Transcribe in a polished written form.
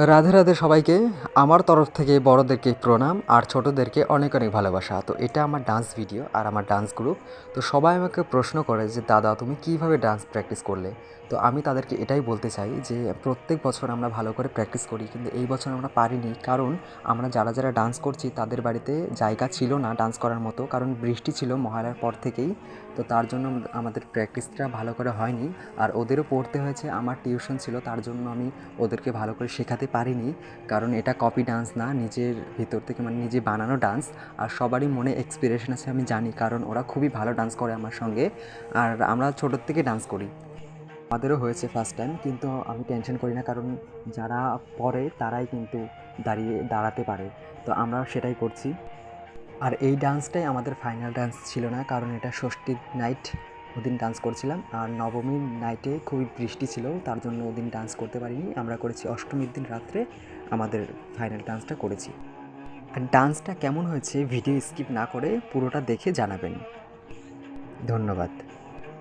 রাধে রাধে সবাইকে। আমার তরফ থেকে বড়দেরকে প্রণাম আর ছোটদেরকে অনেক অনেক ভালোবাসা। তো এটা আমার ডান্স ভিডিও আর আমার ডান্স গ্রুপ। তো সবাই আমাকে প্রশ্ন করে যে দাদা তুমি কীভাবে ডান্স প্র্যাকটিস করলে। তো আমি তাদেরকে এটাই বলতে চাই যে প্রত্যেক বছর আমরা ভালো করে প্র্যাকটিস করি, কিন্তু এই বছর আমরা পারিনি, কারণ আমরা যারা যারা ডান্স করছি তাদের বাড়িতে জায়গা ছিল না ডান্স করার মতো, কারণ বৃষ্টি ছিল মহালয়ার পর থেকেই। তো তার জন্য আমাদের প্র্যাকটিসটা ভালো করে হয়নি। আর ওদেরও পড়তে হয়েছে, আমার টিউশন ছিল, তার জন্য আমি ওদেরকে ভালো করে শেখাতে পারিনি। কারণ এটা কপি ডান্স না, নিজের ভিতর থেকে মানে নিজে বানানো ডান্স। আর সবারই মনে এক্সপিরেশন আছে আমি জানি, কারণ ওরা খুবই ভালো ডান্স করে আমার সঙ্গে। আর আমরা ছোটোর থেকে ডান্স করি। আমাদেরও হয়েছে ফার্স্ট টাইম, কিন্তু আমি টেনশন করি না, কারণ যারা পড়ে তারাই কিন্তু দাঁড়াতে পারে। তো আমরা সেটাই করছি। আর এই ডান্সটাই আমাদের ফাইনাল ডান্স ছিল না, কারণ এটা ষষ্ঠীর নাইট ওদিন ডান্স করছিলাম। আর নবমীর নাইটে খুবই বৃষ্টি ছিল, তার জন্য ওদিন ডান্স করতে পারিনি। আমরা করেছি অষ্টমীর দিন রাত্রে আমাদের ফাইনাল ডান্সটা করেছি। আর ডান্সটা কেমন হয়েছে ভিডিও স্কিপ না করে পুরোটা দেখে জানাবেন। ধন্যবাদ।